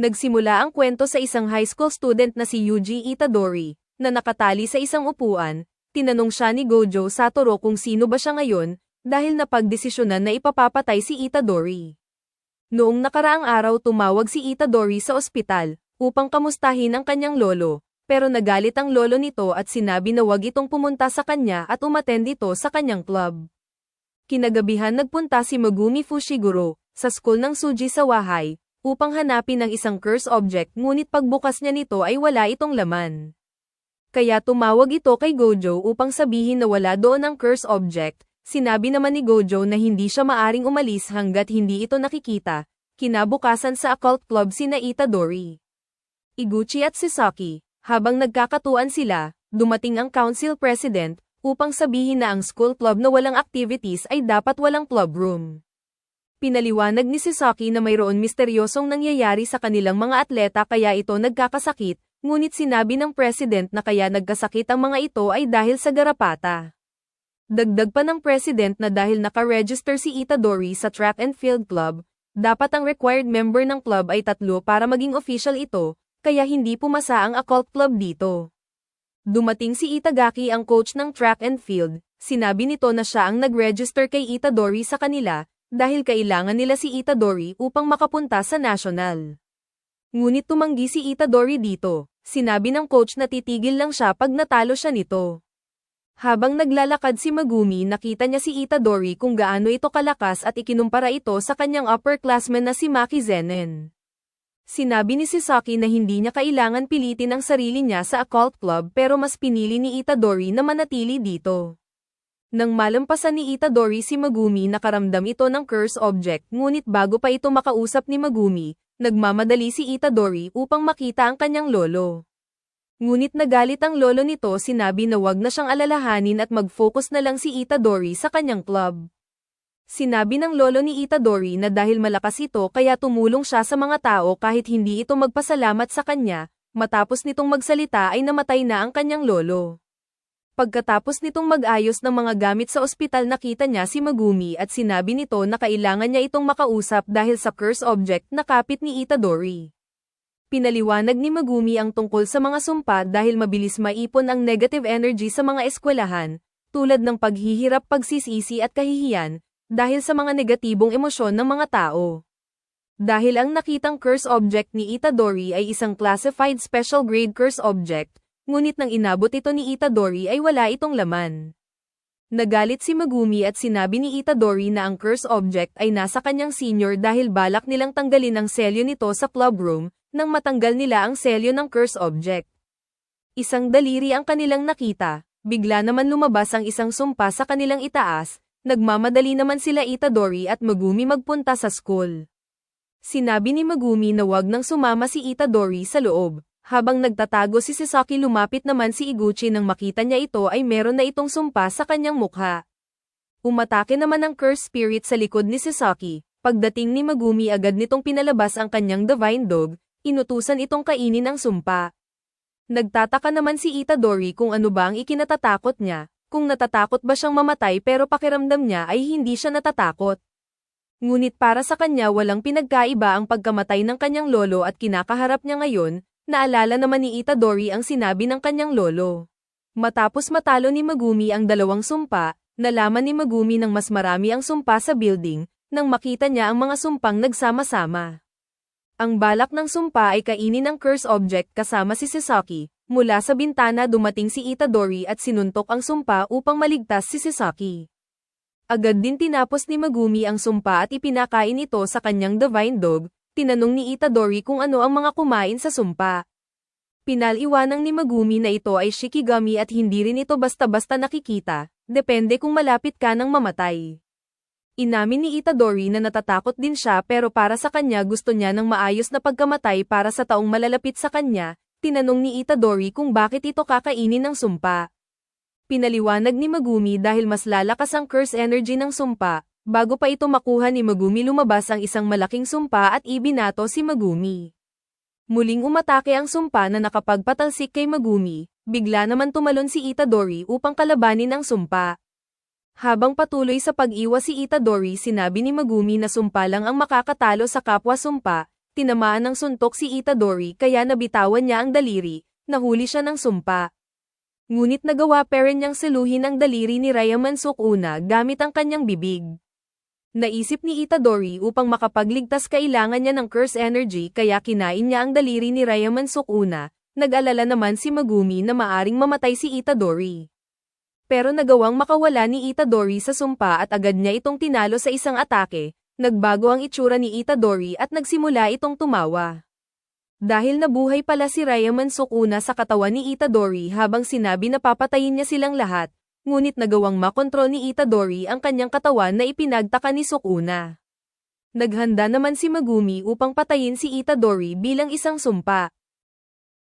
Nagsimula ang kwento sa isang high school student na si Yuji Itadori, na nakatali sa isang upuan. Tinanong siya ni Gojo Satoru kung sino ba siya ngayon, dahil napagdesisyonan na ipapapatay si Itadori. Noong nakaraang araw tumawag si Itadori sa ospital, upang kamustahin ang kanyang lolo, pero nagalit ang lolo nito at sinabi na wag itong pumunta sa kanya at umattend ito sa kanyang club. Kinagabihan nagpunta si Megumi Fushiguro, sa school ng Suji sa Wahai, upang hanapin ang isang curse object ngunit pagbukas niya nito ay wala itong laman. Kaya tumawag ito kay Gojo upang sabihin na wala doon ang curse object. Sinabi naman ni Gojo na hindi siya maaring umalis hanggat hindi ito nakikita. Kinabukasan sa occult club sina Itadori, Iguchi at Sasaki. Habang nagkakatuan sila, dumating ang council president, upang sabihin na ang school club na walang activities ay dapat walang club room. Pinaliwanag ni Sasaki na mayroon misteryosong nangyayari sa kanilang mga atleta kaya ito nagkakasakit, ngunit sinabi ng president na kaya nagkasakit ang mga ito ay dahil sa garapata. Dagdag pa ng president na dahil naka-register si Itadori sa track and field club, dapat ang required member ng club ay 3 para maging official ito, kaya hindi pumasa ang occult club dito. Dumating si Itagaki ang coach ng track and field, sinabi nito na siya ang nag-register kay Itadori sa kanila, dahil kailangan nila si Itadori upang makapunta sa national. Ngunit tumanggi si Itadori dito, sinabi ng coach na titigil lang siya pag natalo siya nito. Habang naglalakad si Megumi nakita niya si Itadori kung gaano ito kalakas at ikinumpara ito sa kanyang upperclassman na si Maki Zenin. Sinabi ni Sasaki na hindi niya kailangan pilitin ang sarili niya sa occult club pero mas pinili ni Itadori na manatili dito. Nang malampasan ni Itadori si Megumi nakaramdam ito ng curse object ngunit bago pa ito makausap ni Megumi, nagmamadali si Itadori upang makita ang kanyang lolo. Ngunit nagalit ang lolo nito sinabi na wag na siyang alalahanin at mag-focus na lang si Itadori sa kanyang club. Sinabi ng lolo ni Itadori na dahil malakas ito kaya tumulong siya sa mga tao kahit hindi ito magpasalamat sa kanya, matapos nitong magsalita ay namatay na ang kanyang lolo. Pagkatapos nitong mag-ayos ng mga gamit sa ospital nakita niya si Megumi at sinabi nito na kailangan niya itong makausap dahil sa curse object na kapit ni Itadori. Pinaliwanag ni Megumi ang tungkol sa mga sumpa dahil mabilis maipon ang negative energy sa mga eskwelahan, tulad ng paghihirap, pagsisisi at kahihiyan, dahil sa mga negatibong emosyon ng mga tao. Dahil ang nakitang curse object ni Itadori ay isang classified special grade curse object, ngunit nang inabot ito ni Itadori ay wala itong laman. Nagalit si Megumi at sinabi ni Itadori na ang curse object ay nasa kanyang senior dahil balak nilang tanggalin ang selyo nito sa club room, nang matanggal nila ang selyo ng curse object. Isang daliri ang kanilang nakita, bigla naman lumabas ang isang sumpa sa kanilang itaas, nagmamadali naman sila Itadori at Megumi magpunta sa school. Sinabi ni Megumi na wag nang sumama si Itadori sa loob. Habang nagtatago si Sasaki lumapit naman si Iguchi nang makita niya ito ay meron na itong sumpa sa kanyang mukha. Umatake naman ang curse spirit sa likod ni Sasaki. Pagdating ni Megumi agad nitong pinalabas ang kanyang divine dog, inutusan itong kainin ang sumpa. Nagtataka naman si Itadori kung ano ba ang ikinatatakot niya, kung natatakot ba siyang mamatay pero pakiramdam niya ay hindi siya natatakot. Ngunit para sa kanya walang pinagkaiba ang pagkamatay ng kanyang lolo at kinakaharap niya ngayon. Naalala naman ni Itadori ang sinabi ng kanyang lolo. Matapos matalo ni Megumi ang 2 sumpa, nalaman ni Megumi nang mas marami ang sumpa sa building, nang makita niya ang mga sumpang nagsama-sama. Ang balak ng sumpa ay kainin ang curse object kasama si Sasaki. Mula sa bintana dumating si Itadori at sinuntok ang sumpa upang maligtas si Sasaki. Agad din tinapos ni Megumi ang sumpa at ipinakain ito sa kanyang divine dog. Tinanong ni Itadori kung ano ang mga kumain sa sumpa. Pinaliwanag ni Megumi na ito ay Shikigami at hindi rin ito basta-basta nakikita, depende kung malapit ka nang mamatay. Inamin ni Itadori na natatakot din siya pero para sa kanya gusto niya ng maayos na pagkamatay para sa taong malalapit sa kanya. Tinanong ni Itadori kung bakit ito kakainin ng sumpa. Pinaliwanag ni Megumi dahil mas lalakas ang curse energy ng sumpa. Bago pa ito makuha ni Megumi lumabas ang isang malaking sumpa at ibinato si Megumi. Muling umatake ang sumpa na nakapagpatalsik kay Megumi, bigla naman tumalon si Itadori upang kalabanin ang sumpa. Habang patuloy sa pag-iwas si Itadori sinabi ni Megumi na sumpa lang ang makakatalo sa kapwa sumpa, tinamaan ng suntok si Itadori kaya nabitawan niya ang daliri, nahuli siya ng sumpa. Ngunit nagawa pa rin niyang seluhin ang daliri ni Ryaman Sukuna gamit ang kanyang bibig. Naisip ni Itadori upang makapagligtas kailangan niya ng curse energy kaya kinain niya ang daliri ni Ryaman Sukuna. Nag-alala naman si Megumi na maaring mamatay si Itadori. Pero nagawang makawala ni Itadori sa sumpa at agad niya itong tinalo sa isang atake. Nagbago ang itsura ni Itadori at nagsimula itong tumawa. Dahil nabuhay pala si Ryaman Sukuna sa katawan ni Itadori habang sinabi na papatayin niya silang lahat, ngunit nagawang makontrol ni Itadori ang kanyang katawan na ipinagtaka ni Sukuna. Naghanda naman si Megumi upang patayin si Itadori bilang isang sumpa.